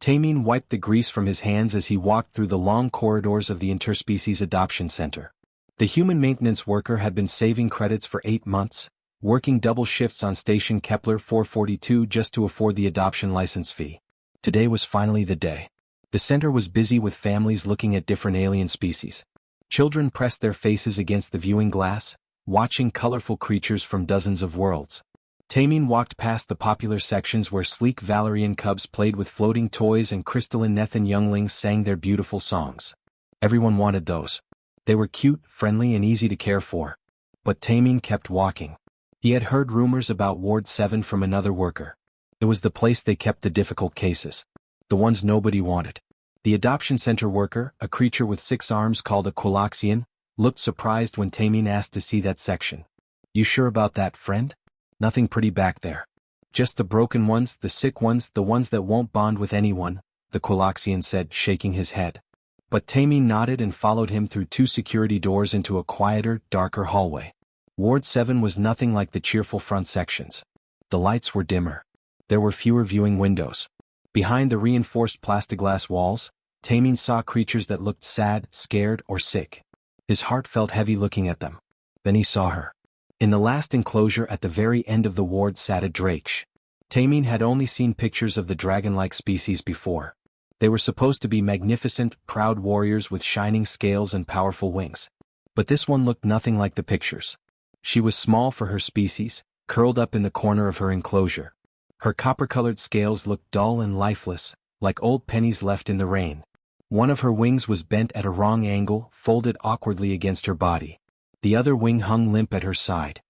Tamin wiped the grease from his hands as he walked through the long corridors of the Interspecies Adoption Center. The human maintenance worker had been saving credits for 8 months, working double shifts on Station Kepler 442 just to afford the adoption license fee. Today was finally the day. The center was busy with families looking at different alien species. Children pressed their faces against the viewing glass, watching colorful creatures from dozens of worlds. Tamin walked past the popular sections where sleek Valerian cubs played with floating toys and crystalline Nethan younglings sang their beautiful songs. Everyone wanted those. They were cute, friendly, and easy to care for. But Tamin kept walking. He had heard rumors about Ward 7 from another worker. It was the place they kept the difficult cases. The ones nobody wanted. The adoption center worker, a creature with 6 arms called a Quilloxian, looked surprised when Tamin asked to see that section. "You sure about that, friend? Nothing pretty back there. Just the broken ones, the sick ones, the ones that won't bond with anyone," the Quilloxian said, shaking his head. But Tamin nodded and followed him through 2 security doors into a quieter, darker hallway. Ward 7 was nothing like the cheerful front sections. The lights were dimmer. There were fewer viewing windows. Behind the reinforced plexiglass walls, Tamin saw creatures that looked sad, scared, or sick. His heart felt heavy looking at them. Then he saw her. In the last enclosure at the very end of the ward sat a drake. Tamin had only seen pictures of the dragon-like species before. They were supposed to be magnificent, proud warriors with shining scales and powerful wings. But this one looked nothing like the pictures. She was small for her species, curled up in the corner of her enclosure. Her copper-colored scales looked dull and lifeless, like old pennies left in the rain. One of her wings was bent at a wrong angle, folded awkwardly against her body. The other wing hung limp at her side.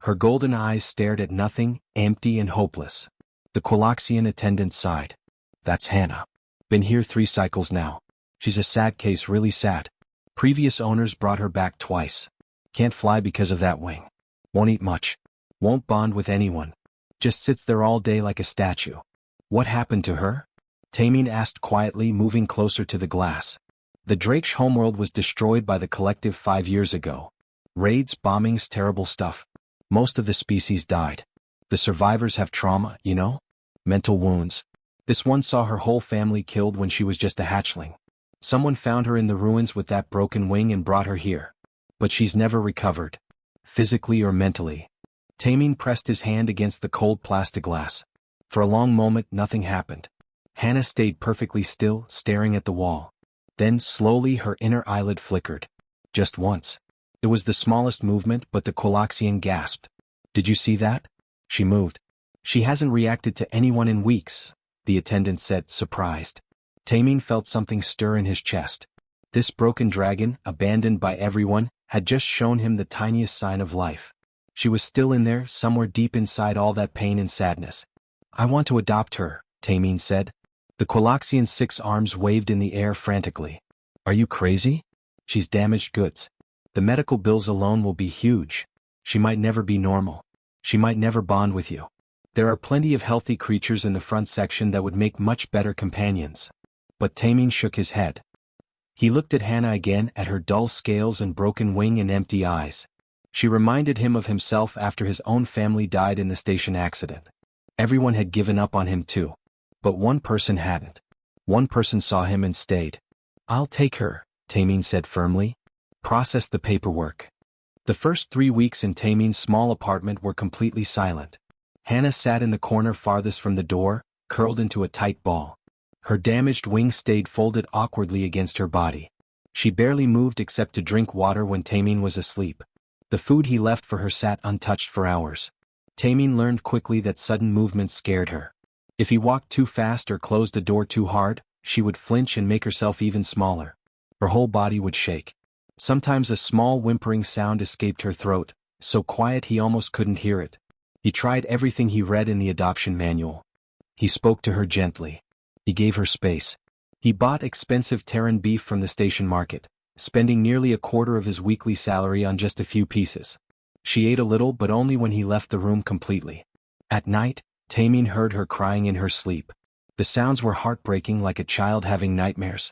Her golden eyes stared at nothing, empty and hopeless. The Quilloxian attendant sighed. "That's Hannah. Been here 3 cycles now. She's a sad case, really sad. Previous owners brought her back twice. Can't fly because of that wing. Won't eat much. Won't bond with anyone. Just sits there all day like a statue." "What happened to her?" Tamin asked quietly, moving closer to the glass. The Drake's homeworld was destroyed by the Collective 5 years ago. Raids, bombings, terrible stuff. Most of the species died. The survivors have trauma, you know? Mental wounds. This one saw her whole family killed when she was just a hatchling. Someone found her in the ruins with that broken wing and brought her here. But she's never recovered. Physically or mentally. Tamin pressed his hand against the cold plexiglass. For a long moment nothing happened. Hannah stayed perfectly still, staring at the wall. Then, slowly, her inner eyelid flickered. Just once. It was the smallest movement, but the Quilloxian gasped. "Did you see that?" She moved. "She hasn't reacted to anyone in weeks," the attendant said, surprised. Tamin felt something stir in his chest. This broken dragon, abandoned by everyone, had just shown him the tiniest sign of life. She was still in there, somewhere deep inside all that pain and sadness. "I want to adopt her," Tamin said. The Quilloxian's 6 arms waved in the air frantically. "Are you crazy? She's damaged goods. The medical bills alone will be huge. She might never be normal. She might never bond with you. There are plenty of healthy creatures in the front section that would make much better companions." But Tamin shook his head. He looked at Hannah again, at her dull scales and broken wing and empty eyes. She reminded him of himself after his own family died in the station accident. Everyone had given up on him too. But one person hadn't. One person saw him and stayed. "I'll take her," Tamin said firmly. "Process the paperwork." The first 3 weeks in Tamin's small apartment were completely silent. Hannah sat in the corner farthest from the door, curled into a tight ball. Her damaged wing stayed folded awkwardly against her body. She barely moved except to drink water when Tamin was asleep. The food he left for her sat untouched for hours. Tamin learned quickly that sudden movements scared her. If he walked too fast or closed a door too hard, she would flinch and make herself even smaller. Her whole body would shake. Sometimes a small whimpering sound escaped her throat, so quiet he almost couldn't hear it. He tried everything he read in the adoption manual. He spoke to her gently. He gave her space. He bought expensive Terran beef from the station market, spending nearly a quarter of his weekly salary on just a few pieces. She ate a little, but only when he left the room completely. At night, Tamin heard her crying in her sleep. The sounds were heartbreaking, like a child having nightmares.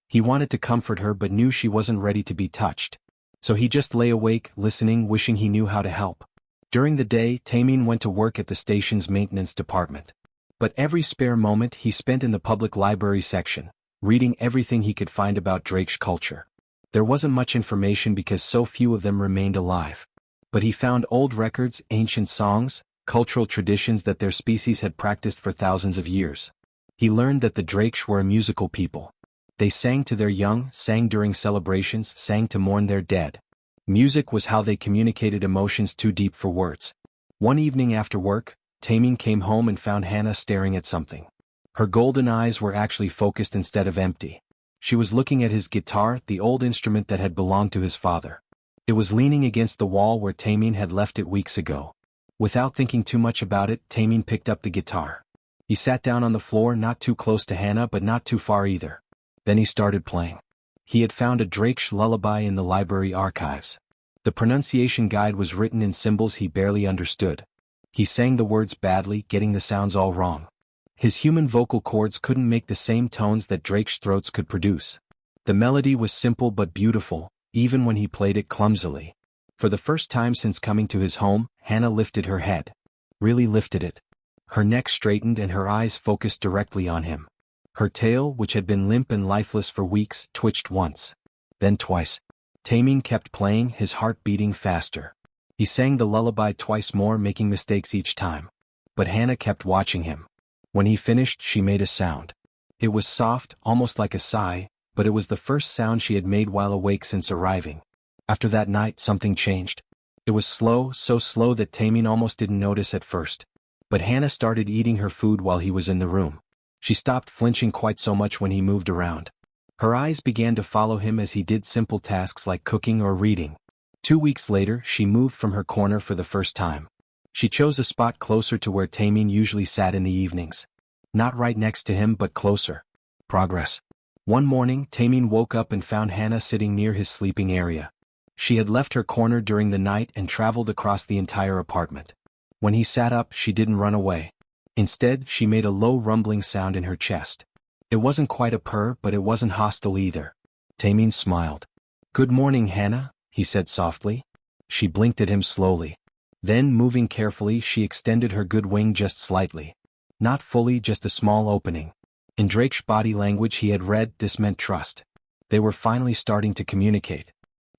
He wanted to comfort her but knew she wasn't ready to be touched. So he just lay awake, listening, wishing he knew how to help. During the day, Tamin went to work at the station's maintenance department. But every spare moment he spent in the public library section, reading everything he could find about Drake's culture. There wasn't much information because so few of them remained alive. But he found old records, ancient songs, cultural traditions that their species had practiced for thousands of years. He learned that the Drakes were a musical people. They sang to their young, sang during celebrations, sang to mourn their dead. Music was how they communicated emotions too deep for words. One evening after work, Tameen came home and found Hannah staring at something. Her golden eyes were actually focused instead of empty. She was looking at his guitar, the old instrument that had belonged to his father. It was leaning against the wall where Tameen had left it weeks ago. Without thinking too much about it, Tameen picked up the guitar. He sat down on the floor, not too close to Hannah but not too far either. Then he started playing. He had found a Drake's lullaby in the library archives. The pronunciation guide was written in symbols he barely understood. He sang the words badly, getting the sounds all wrong. His human vocal cords couldn't make the same tones that Drake's throats could produce. The melody was simple but beautiful, even when he played it clumsily. For the first time since coming to his home, Hannah lifted her head. Really lifted it. Her neck straightened and her eyes focused directly on him. Her tail, which had been limp and lifeless for weeks, twitched once. Then twice. Tameen kept playing, his heart beating faster. He sang the lullaby twice more, making mistakes each time. But Hannah kept watching him. When he finished, she made a sound. It was soft, almost like a sigh, but it was the first sound she had made while awake since arriving. After that night, something changed. It was slow, so slow that Tameen almost didn't notice at first. But Hannah started eating her food while he was in the room. She stopped flinching quite so much when he moved around. Her eyes began to follow him as he did simple tasks like cooking or reading. 2 weeks later, she moved from her corner for the first time. She chose a spot closer to where Tameen usually sat in the evenings. Not right next to him but closer. Progress. One morning, Tameen woke up and found Hannah sitting near his sleeping area. She had left her corner during the night and traveled across the entire apartment. When he sat up, she didn't run away. Instead, she made a low rumbling sound in her chest. It wasn't quite a purr, but it wasn't hostile either. Tameen smiled. "Good morning, Hannah," he said softly. She blinked at him slowly. Then, moving carefully, she extended her good wing just slightly. Not fully, just a small opening. In Drake's body language he had read this meant trust. They were finally starting to communicate.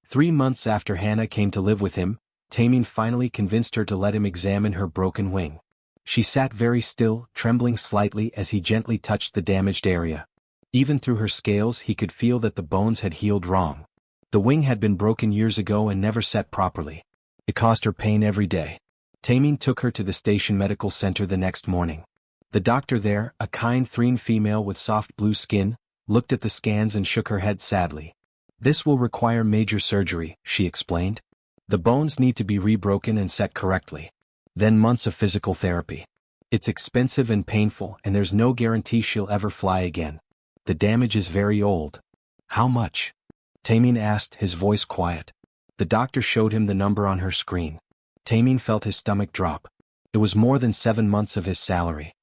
3 months after Hannah came to live with him, Tameen finally convinced her to let him examine her broken wing. She sat very still, trembling slightly as he gently touched the damaged area. Even through her scales he could feel that the bones had healed wrong. The wing had been broken years ago and never set properly. It caused her pain every day. Tameen took her to the station medical center the next morning. The doctor there, a kind Threen female with soft blue skin, looked at the scans and shook her head sadly. "This will require major surgery," she explained. "The bones need to be rebroken and set correctly. Then months of physical therapy. It's expensive and painful, and there's no guarantee she'll ever fly again. The damage is very old." "How much?" Tameen asked, his voice quiet. The doctor showed him the number on her screen. Tameen felt his stomach drop. It was more than 7 months of his salary.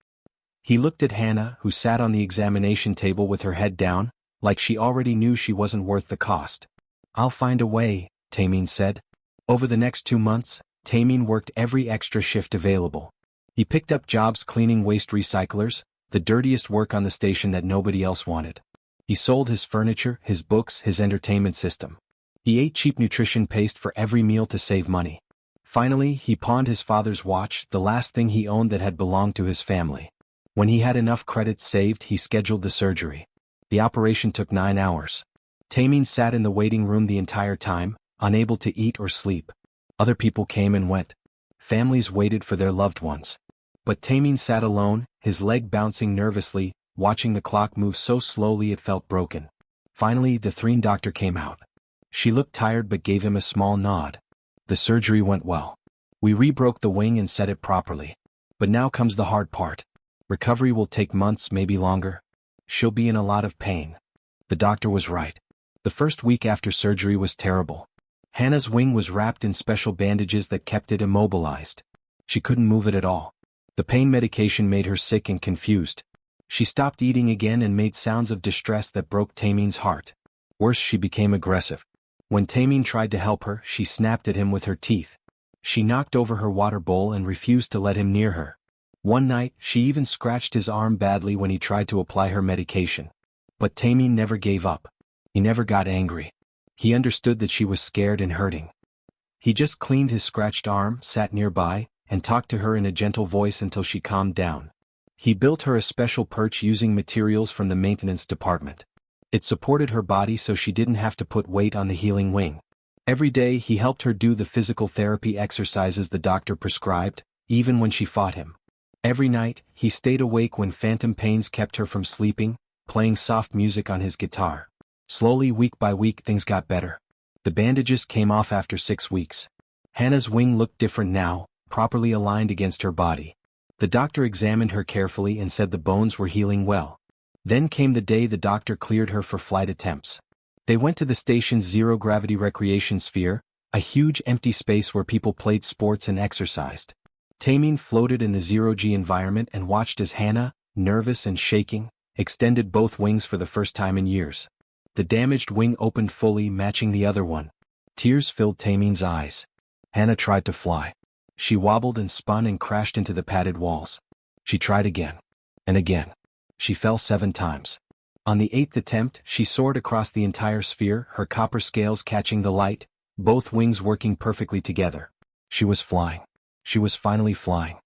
He looked at Hannah, who sat on the examination table with her head down, like she already knew she wasn't worth the cost. "I'll find a way," Tameen said. Over the next 2 months, Tameen worked every extra shift available. He picked up jobs cleaning waste recyclers, the dirtiest work on the station that nobody else wanted. He sold his furniture, his books, his entertainment system. He ate cheap nutrition paste for every meal to save money. Finally, he pawned his father's watch, the last thing he owned that had belonged to his family. When he had enough credits saved, he scheduled the surgery. The operation took 9 hours. Tameen sat in the waiting room the entire time, unable to eat or sleep. Other people came and went. Families waited for their loved ones. But Tameen sat alone, his leg bouncing nervously, watching the clock move so slowly it felt broken. Finally, the Threen doctor came out. She looked tired but gave him a small nod. "The surgery went well. We rebroke the wing and set it properly. But now comes the hard part. Recovery will take months, maybe longer. She'll be in a lot of pain." The doctor was right. The first week after surgery was terrible. Hannah's wing was wrapped in special bandages that kept it immobilized. She couldn't move it at all. The pain medication made her sick and confused. She stopped eating again and made sounds of distress that broke Tameen's heart. Worse, she became aggressive. When Tameen tried to help her, she snapped at him with her teeth. She knocked over her water bowl and refused to let him near her. One night, she even scratched his arm badly when he tried to apply her medication. But Tameen never gave up. He never got angry. He understood that she was scared and hurting. He just cleaned his scratched arm, sat nearby, and talked to her in a gentle voice until she calmed down. He built her a special perch using materials from the maintenance department. It supported her body so she didn't have to put weight on the healing wing. Every day he helped her do the physical therapy exercises the doctor prescribed, even when she fought him. Every night, he stayed awake when phantom pains kept her from sleeping, playing soft music on his guitar. Slowly, week by week, things got better. The bandages came off after 6 weeks. Hannah's wing looked different now, properly aligned against her body. The doctor examined her carefully and said the bones were healing well. Then came the day the doctor cleared her for flight attempts. They went to the station's zero-gravity recreation sphere, a huge empty space where people played sports and exercised. Tameen floated in the zero-G environment and watched as Hannah, nervous and shaking, extended both wings for the first time in years. The damaged wing opened fully, matching the other one. Tears filled Tameen's eyes. Hannah tried to fly. She wobbled and spun and crashed into the padded walls. She tried again. And again. She fell 7 times. On the 8th attempt, she soared across the entire sphere, her copper scales catching the light, both wings working perfectly together. She was flying. She was finally flying.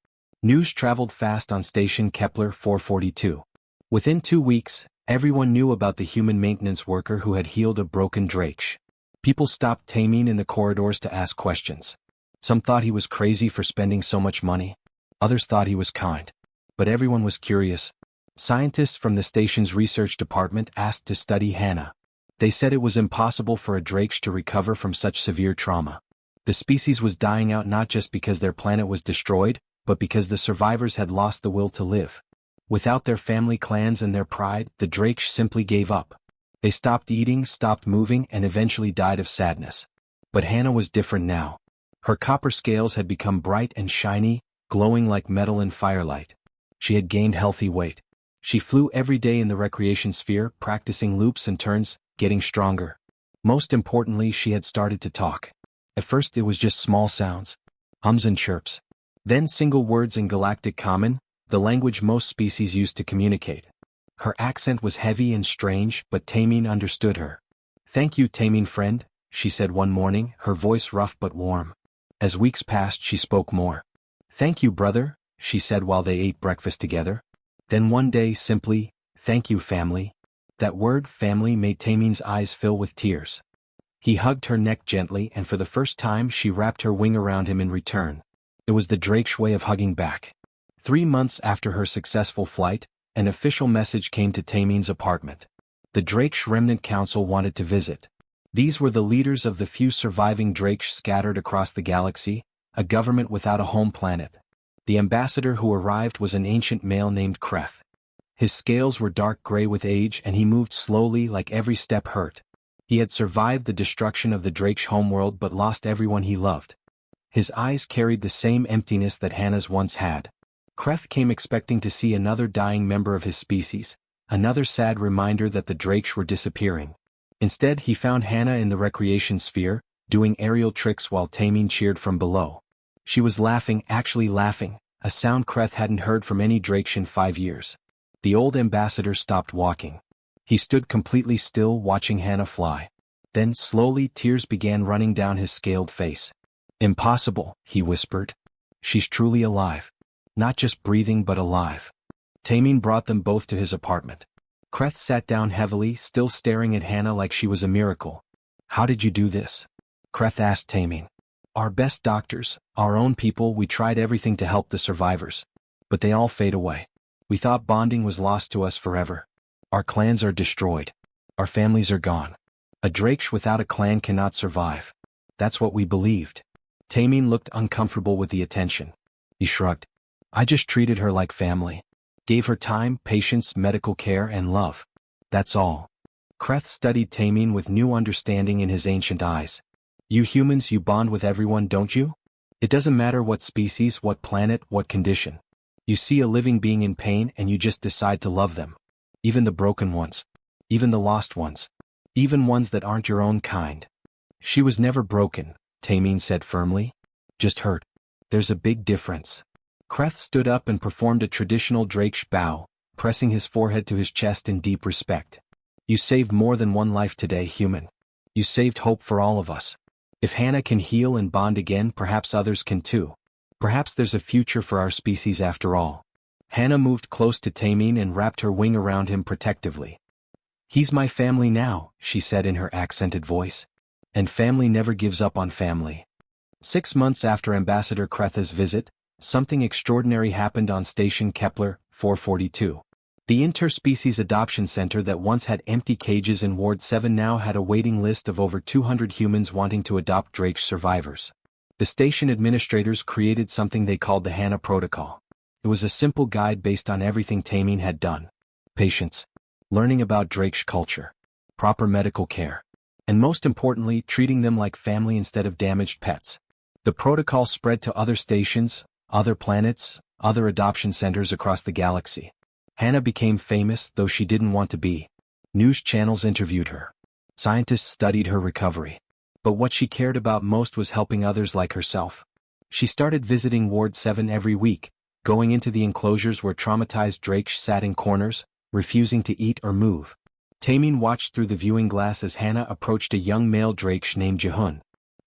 News traveled fast on station Kepler 442. Within 2 weeks, everyone knew about the human maintenance worker who had healed a broken drake. People stopped Tameen in the corridors to ask questions. Some thought he was crazy for spending so much money. Others thought he was kind. But everyone was curious. Scientists from the station's research department asked to study Hannah. They said it was impossible for a drake to recover from such severe trauma. The species was dying out not just because their planet was destroyed, but because the survivors had lost the will to live. Without their family clans and their pride, the drake simply gave up. They stopped eating, stopped moving, and eventually died of sadness. But Hannah was different now. Her copper scales had become bright and shiny, glowing like metal in firelight. She had gained healthy weight. She flew every day in the recreation sphere, practicing loops and turns, getting stronger. Most importantly, she had started to talk. At first it was just small sounds, hums and chirps. Then single words in Galactic Common, the language most species used to communicate. Her accent was heavy and strange, but Tameen understood her. "Thank you, Tameen friend," she said one morning, her voice rough but warm. As weeks passed, she spoke more. "Thank you, brother," she said while they ate breakfast together. Then one day simply, "Thank you, family." That word, family, made Tameen's eyes fill with tears. He hugged her neck gently, and for the first time she wrapped her wing around him in return. It was the drake's way of hugging back. 3 months after her successful flight, an official message came to Tameen's apartment. The Drake's Remnant Council wanted to visit. These were the leaders of the few surviving drakes scattered across the galaxy, a government without a home planet. The ambassador who arrived was an ancient male named Kreth. His scales were dark gray with age and he moved slowly like every step hurt. He had survived the destruction of the Drake's homeworld but lost everyone he loved. His eyes carried the same emptiness that Hannah's once had. Kreth came expecting to see another dying member of his species, another sad reminder that the Drakes were disappearing. Instead, he found Hannah in the recreation sphere, doing aerial tricks while Tameen cheered from below. She was laughing, actually laughing, a sound Kreth hadn't heard from any Drake in 5 years. The old ambassador stopped walking. He stood completely still, watching Hannah fly. Then, slowly, tears began running down his scaled face. "Impossible," he whispered. "She's truly alive. Not just breathing but alive." Tameen brought them both to his apartment. Kreth sat down heavily, still staring at Hannah like she was a miracle. "How did you do this?" Kreth asked Tameen. "Our best doctors, our own people, we tried everything to help the survivors. But they all fade away. We thought bonding was lost to us forever. Our clans are destroyed. Our families are gone. A Drake without a clan cannot survive. That's what we believed." Tameen looked uncomfortable with the attention. He shrugged. "I just treated her like family. Gave her time, patience, medical care, and love. That's all." Kreth studied Tameen with new understanding in his ancient eyes. "You humans, you bond with everyone, don't you? It doesn't matter what species, what planet, what condition. You see a living being in pain and you just decide to love them. Even the broken ones. Even the lost ones. Even ones that aren't your own kind." "She was never broken," Tameen said firmly. "Just hurt. There's a big difference." Kreth stood up and performed a traditional Drake's bow, pressing his forehead to his chest in deep respect. You saved more than one life today, human. You saved hope for all of us. If Hannah can heal and bond again, perhaps others can too. Perhaps there's a future for our species after all. Hannah moved close to Tameen and wrapped her wing around him protectively. He's my family now, she said in her accented voice. And family never gives up on family. 6 months after Ambassador Kreth's visit, something extraordinary happened on Station Kepler 442. The Interspecies Adoption Center that once had empty cages in Ward 7 now had a waiting list of over 200 humans wanting to adopt Drake's survivors. The station administrators created something they called the Hannah Protocol. It was a simple guide based on everything Tameen had done. Patience. Learning about Drake's culture. Proper medical care. And most importantly, treating them like family instead of damaged pets. The protocol spread to other stations, other planets, other adoption centers across the galaxy. Hannah became famous, though she didn't want to be. News channels interviewed her. Scientists studied her recovery. But what she cared about most was helping others like herself. She started visiting Ward 7 every week, going into the enclosures where traumatized Drakes sat in corners, refusing to eat or move. Tameen watched through the viewing glass as Hannah approached a young male Drake named Jehun.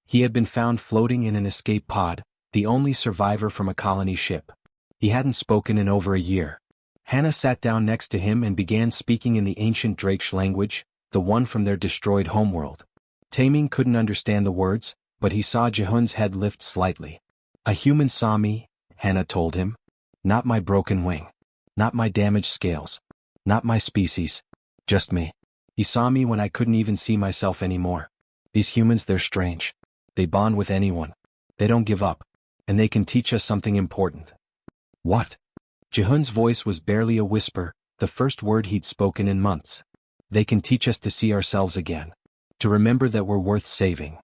He had been found floating in an escape pod, the only survivor from a colony ship. He hadn't spoken in over a year. Hannah sat down next to him and began speaking in the ancient Drake language, the one from their destroyed homeworld. Tameen couldn't understand the words, but he saw Jehun's head lift slightly. A human saw me, Hannah told him. Not my broken wing. Not my damaged scales. Not my species. Just me. He saw me when I couldn't even see myself anymore. These humans, they're strange. They bond with anyone. They don't give up. And they can teach us something important. What? Jehun's voice was barely a whisper, the first word he'd spoken in months. They can teach us to see ourselves again. To remember that we're worth saving.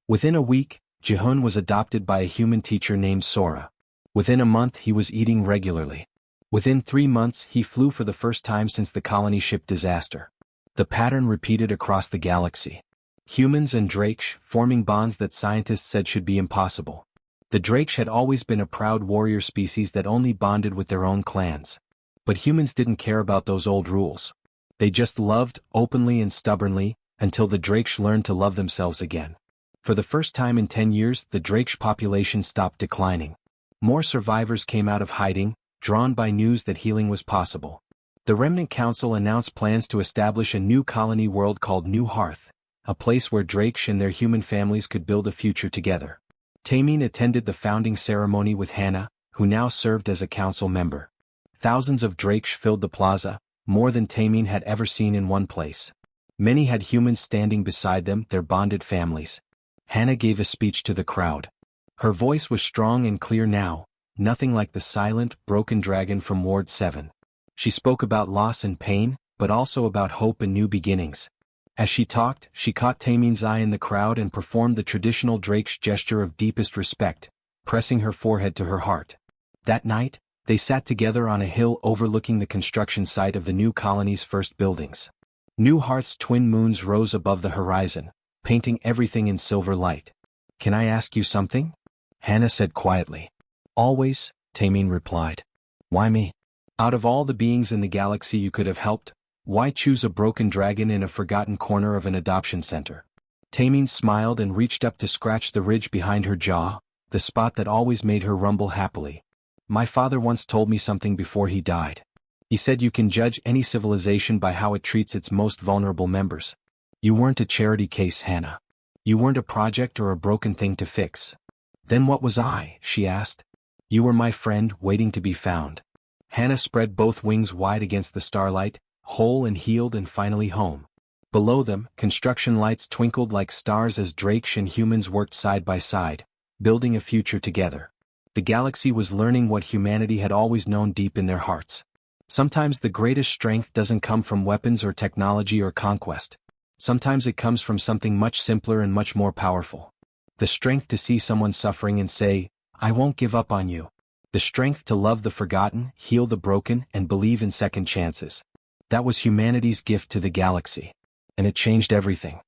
Within a week, Jehun was adopted by a human teacher named Sora. Within a month he was eating regularly. Within 3 months he flew for the first time since the colony ship disaster. The pattern repeated across the galaxy. Humans and Drakes forming bonds that scientists said should be impossible. The Drakes had always been a proud warrior species that only bonded with their own clans. But humans didn't care about those old rules. They just loved, openly and stubbornly, until the Drakes learned to love themselves again. For the first time in 10 years, the Drakes population stopped declining. More survivors came out of hiding, drawn by news that healing was possible. The Remnant Council announced plans to establish a new colony world called New Hearth, a place where Drakes and their human families could build a future together. Tameen attended the founding ceremony with Hannah, who now served as a council member. Thousands of Drakes filled the plaza, more than Tameen had ever seen in one place. Many had humans standing beside them, their bonded families. Hannah gave a speech to the crowd. Her voice was strong and clear now, nothing like the silent, broken dragon from Ward 7. She spoke about loss and pain, but also about hope and new beginnings. As she talked, she caught Tameen's eye in the crowd and performed the traditional Drake's gesture of deepest respect, pressing her forehead to her heart. That night, they sat together on a hill overlooking the construction site of the new colony's first buildings. New Hearth's twin moons rose above the horizon, painting everything in silver light. "Can I ask you something?" Hannah said quietly. "Always," Tameen replied. "Why me? Out of all the beings in the galaxy you could have helped, why choose a broken dragon in a forgotten corner of an adoption center?" Tameen smiled and reached up to scratch the ridge behind her jaw, the spot that always made her rumble happily. "My father once told me something before he died. He said you can judge any civilization by how it treats its most vulnerable members. You weren't a charity case, Hannah. You weren't a project or a broken thing to fix." "Then what was I?" she asked. "You were my friend, waiting to be found." Hannah spread both wings wide against the starlight, whole and healed and finally home. Below them, construction lights twinkled like stars as Drakes and humans worked side by side, building a future together. The galaxy was learning what humanity had always known deep in their hearts. Sometimes the greatest strength doesn't come from weapons or technology or conquest. Sometimes it comes from something much simpler and much more powerful. The strength to see someone suffering and say, "I won't give up on you." The strength to love the forgotten, heal the broken, and believe in second chances. That was humanity's gift to the galaxy. And it changed everything.